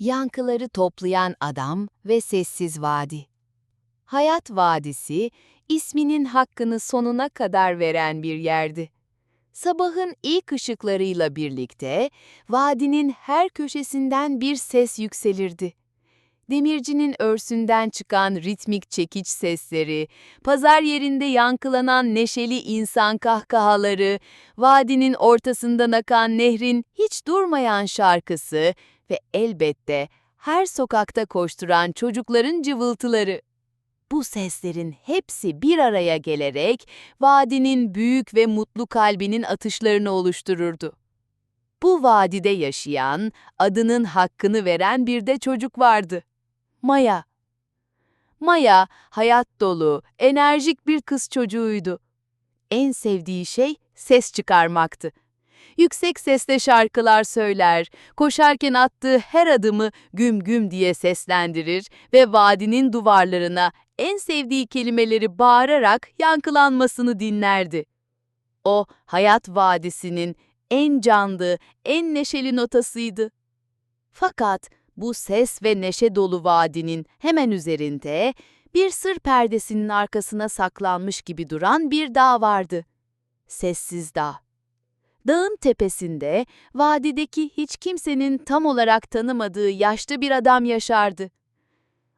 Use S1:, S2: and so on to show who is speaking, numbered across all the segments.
S1: Yankıları toplayan adam ve sessiz vadi. Hayat Vadisi, isminin hakkını sonuna kadar veren bir yerdi. Sabahın ilk ışıklarıyla birlikte, vadinin her köşesinden bir ses yükselirdi. Demircinin örsünden çıkan ritmik çekiç sesleri, pazar yerinde yankılanan neşeli insan kahkahaları, vadinin ortasından akan nehrin hiç durmayan şarkısı ve elbette her sokakta koşturan çocukların cıvıltıları. Bu seslerin hepsi bir araya gelerek vadinin büyük ve mutlu kalbinin atışlarını oluştururdu. Bu vadide yaşayan, adının hakkını veren bir de çocuk vardı. Maya. Maya, hayat dolu, enerjik bir kız çocuğuydu. En sevdiği şey ses çıkarmaktı. Yüksek sesle şarkılar söyler, koşarken attığı her adımı güm güm diye seslendirir ve vadinin duvarlarına en sevdiği kelimeleri bağırarak yankılanmasını dinlerdi. O, hayat vadisinin en canlı, en neşeli notasıydı. Fakat bu ses ve neşe dolu vadinin hemen üzerinde bir sır perdesinin arkasına saklanmış gibi duran bir dağ vardı. Sessiz Dağ. Dağın tepesinde vadideki hiç kimsenin tam olarak tanımadığı yaşlı bir adam yaşardı.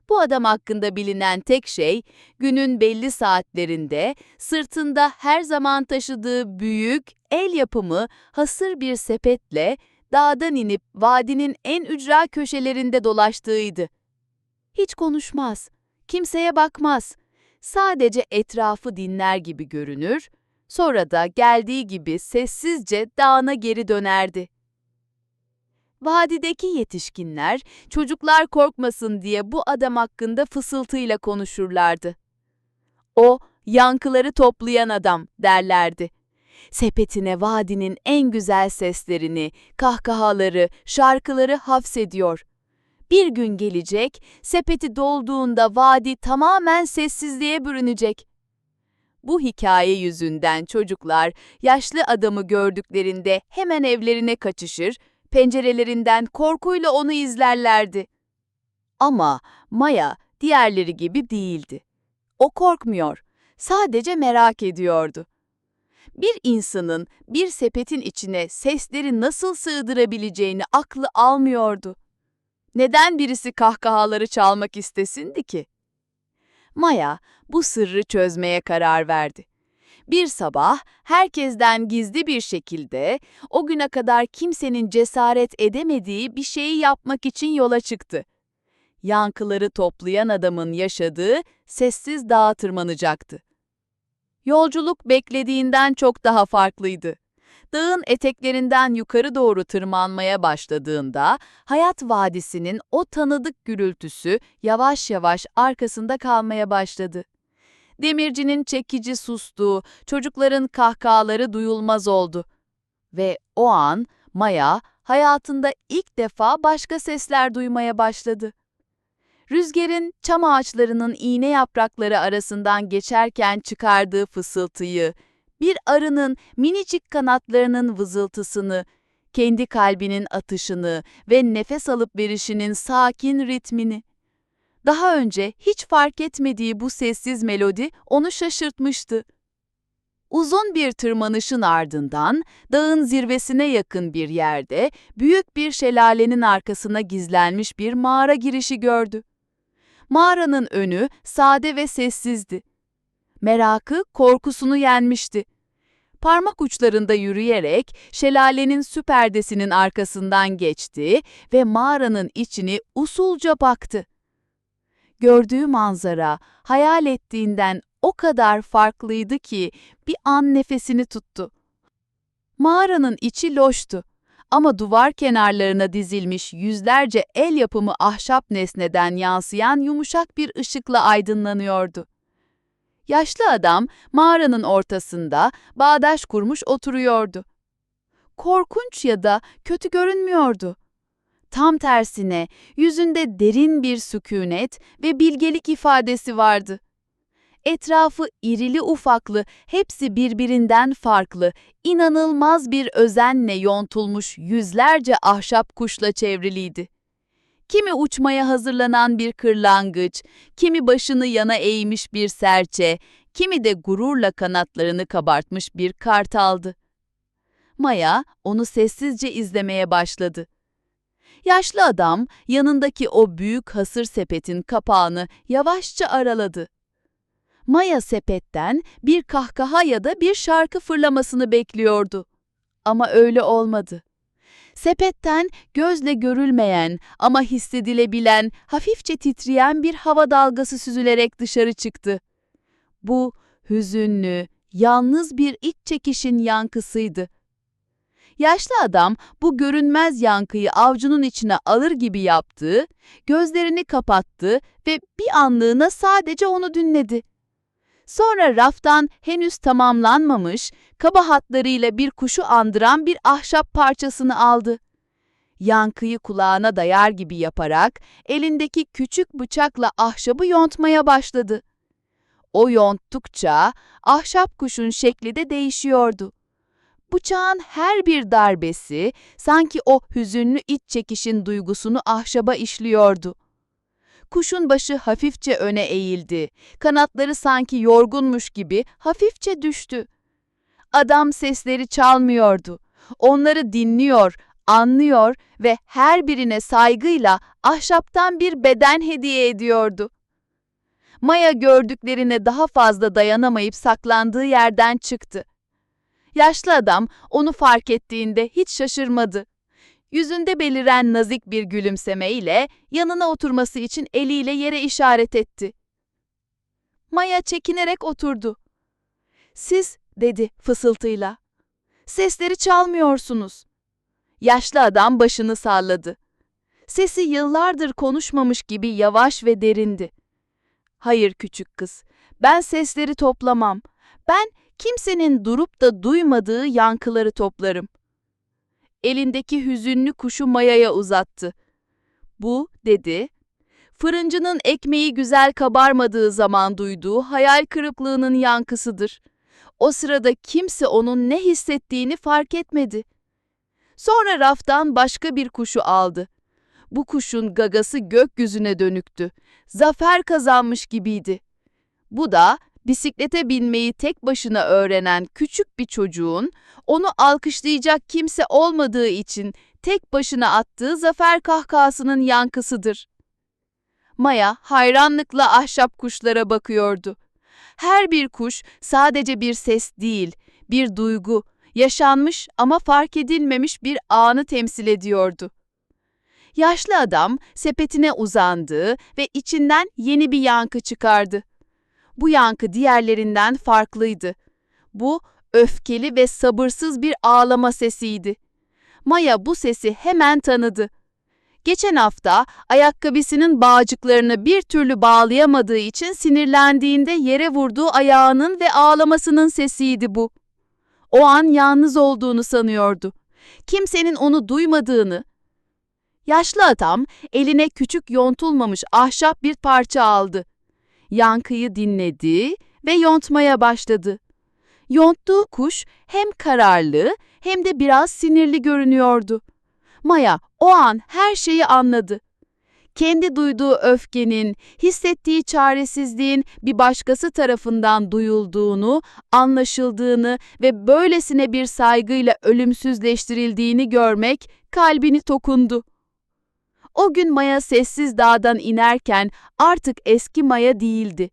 S1: Bu adam hakkında bilinen tek şey, günün belli saatlerinde sırtında her zaman taşıdığı büyük, el yapımı, hasır bir sepetle dağdan inip vadinin en ücra köşelerinde dolaştığıydı. Hiç konuşmaz, kimseye bakmaz, sadece etrafı dinler gibi görünür, sonra da geldiği gibi sessizce dağına geri dönerdi. Vadideki yetişkinler, çocuklar korkmasın diye bu adam hakkında fısıltıyla konuşurlardı. O, yankıları toplayan adam derlerdi. Sepetine vadinin en güzel seslerini, kahkahaları, şarkıları hapsediyor. Bir gün gelecek, sepeti dolduğunda vadi tamamen sessizliğe bürünecek. Bu hikaye yüzünden çocuklar, yaşlı adamı gördüklerinde hemen evlerine kaçışır, pencerelerinden korkuyla onu izlerlerdi. Ama Maya diğerleri gibi değildi. O korkmuyor, sadece merak ediyordu. Bir insanın bir sepetin içine sesleri nasıl sığdırabileceğini aklı almıyordu. Neden birisi kahkahaları çalmak istesindi ki? Maya bu sırrı çözmeye karar verdi. Bir sabah herkesten gizli bir şekilde o güne kadar kimsenin cesaret edemediği bir şeyi yapmak için yola çıktı. Yankıları toplayan adamın yaşadığı sessiz dağa tırmanacaktı. Yolculuk beklediğinden çok daha farklıydı. Dağın eteklerinden yukarı doğru tırmanmaya başladığında hayat vadisinin o tanıdık gürültüsü yavaş yavaş arkasında kalmaya başladı. Demircinin çekici sustu, çocukların kahkahaları duyulmaz oldu. Ve o an Maya hayatında ilk defa başka sesler duymaya başladı. Rüzgarın çam ağaçlarının iğne yaprakları arasından geçerken çıkardığı fısıltıyı, bir arının minicik kanatlarının vızıltısını, kendi kalbinin atışını ve nefes alıp verişinin sakin ritmini. Daha önce hiç fark etmediği bu sessiz melodi onu şaşırtmıştı. Uzun bir tırmanışın ardından dağın zirvesine yakın bir yerde büyük bir şelalenin arkasına gizlenmiş bir mağara girişi gördü. Mağaranın önü sade ve sessizdi. Merakı korkusunu yenmişti. Parmak uçlarında yürüyerek şelalenin su perdesinin arkasından geçti ve mağaranın içini usulca baktı. Gördüğü manzara hayal ettiğinden o kadar farklıydı ki bir an nefesini tuttu. Mağaranın içi loştu ama duvar kenarlarına dizilmiş yüzlerce el yapımı ahşap nesneden yansıyan yumuşak bir ışıkla aydınlanıyordu. Yaşlı adam mağaranın ortasında bağdaş kurmuş oturuyordu. Korkunç ya da kötü görünmüyordu. Tam tersine yüzünde derin bir sükûnet ve bilgelik ifadesi vardı. Etrafı irili ufaklı, hepsi birbirinden farklı, inanılmaz bir özenle yontulmuş yüzlerce ahşap kuşla çevriliydi. Kimi uçmaya hazırlanan bir kırlangıç, kimi başını yana eğmiş bir serçe, kimi de gururla kanatlarını kabartmış bir kartaldı. Maya onu sessizce izlemeye başladı. Yaşlı adam yanındaki o büyük hasır sepetin kapağını yavaşça araladı. Maya sepetten bir kahkaha ya da bir şarkı fırlamasını bekliyordu. Ama öyle olmadı. Sepetten gözle görülmeyen ama hissedilebilen, hafifçe titreyen bir hava dalgası süzülerek dışarı çıktı. Bu hüzünlü, yalnız bir iç çekişin yankısıydı. Yaşlı adam bu görünmez yankıyı avcunun içine alır gibi yaptı, gözlerini kapattı ve bir anlığına sadece onu dinledi. Sonra raftan henüz tamamlanmamış, kaba hatlarıyla bir kuşu andıran bir ahşap parçasını aldı. Yankıyı kulağına dayar gibi yaparak elindeki küçük bıçakla ahşabı yontmaya başladı. O yonttukça ahşap kuşun şekli de değişiyordu. Bıçağın her bir darbesi sanki o hüzünlü iç çekişin duygusunu ahşaba işliyordu. Kuşun başı hafifçe öne eğildi. Kanatları sanki yorgunmuş gibi hafifçe düştü. Adam sesleri çalmıyordu. Onları dinliyor, anlıyor ve her birine saygıyla ahşaptan bir beden hediye ediyordu. Maya gördüklerine daha fazla dayanamayıp saklandığı yerden çıktı. Yaşlı adam onu fark ettiğinde hiç şaşırmadı. Yüzünde beliren nazik bir gülümsemeyle yanına oturması için eliyle yere işaret etti. Maya çekinerek oturdu. "Siz," dedi fısıltıyla, "sesleri çalmıyorsunuz." Yaşlı adam başını salladı. Sesi yıllardır konuşmamış gibi yavaş ve derindi. "Hayır küçük kız, ben sesleri toplamam. Ben kimsenin durup da duymadığı yankıları toplarım." Elindeki hüzünlü kuşu Maya'ya uzattı. "Bu," dedi, "fırıncının ekmeği güzel kabarmadığı zaman duyduğu hayal kırıklığının yankısıdır. O sırada kimse onun ne hissettiğini fark etmedi." Sonra raftan başka bir kuşu aldı. Bu kuşun gagası gökyüzüne dönüktü. Zafer kazanmış gibiydi. Bu da bisiklete binmeyi tek başına öğrenen küçük bir çocuğun onu alkışlayacak kimse olmadığı için tek başına attığı zafer kahkahasının yankısıdır. Maya hayranlıkla ahşap kuşlara bakıyordu. Her bir kuş sadece bir ses değil, bir duygu, yaşanmış ama fark edilmemiş bir anı temsil ediyordu. Yaşlı adam sepetine uzandı ve içinden yeni bir yankı çıkardı. Bu yankı diğerlerinden farklıydı. Bu öfkeli ve sabırsız bir ağlama sesiydi. Maya bu sesi hemen tanıdı. Geçen hafta ayakkabısının bağcıklarını bir türlü bağlayamadığı için sinirlendiğinde yere vurduğu ayağının ve ağlamasının sesiydi bu. O an yalnız olduğunu sanıyordu. Kimsenin onu duymadığını. Yaşlı adam eline küçük yontulmamış ahşap bir parça aldı. Yankıyı dinledi ve yontmaya başladı. Yonttuğu kuş hem kararlı hem de biraz sinirli görünüyordu. Maya o an her şeyi anladı. Kendi duyduğu öfkenin, hissettiği çaresizliğin bir başkası tarafından duyulduğunu, anlaşıldığını ve böylesine bir saygıyla ölümsüzleştirildiğini görmek kalbini tokundu. O gün Maya sessiz dağdan inerken artık eski Maya değildi.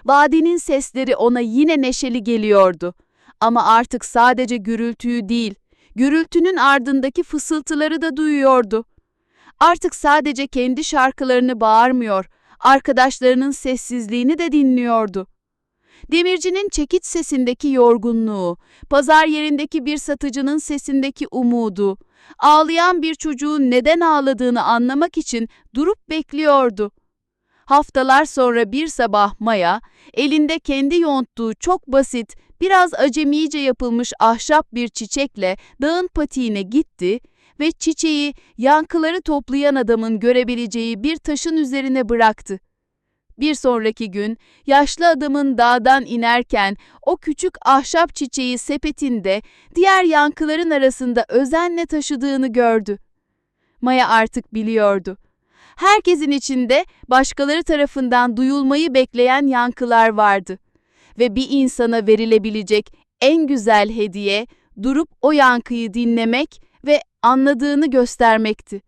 S1: Vadinin sesleri ona yine neşeli geliyordu. Ama artık sadece gürültüyü değil, gürültünün ardındaki fısıltıları da duyuyordu. Artık sadece kendi şarkılarını bağırmıyor, arkadaşlarının sessizliğini de dinliyordu. Demircinin çekiç sesindeki yorgunluğu, pazar yerindeki bir satıcının sesindeki umudu, ağlayan bir çocuğun neden ağladığını anlamak için durup bekliyordu. Haftalar sonra bir sabah Maya, elinde kendi yonttuğu çok basit, biraz acemice yapılmış ahşap bir çiçekle dağın patiğine gitti ve çiçeği yankıları toplayan adamın görebileceği bir taşın üzerine bıraktı. Bir sonraki gün yaşlı adamın dağdan inerken o küçük ahşap çiçeği sepetinde diğer yankıların arasında özenle taşıdığını gördü. Maya artık biliyordu. Herkesin içinde başkaları tarafından duyulmayı bekleyen yankılar vardı. Ve bir insana verilebilecek en güzel hediye durup o yankıyı dinlemek ve anladığını göstermekti.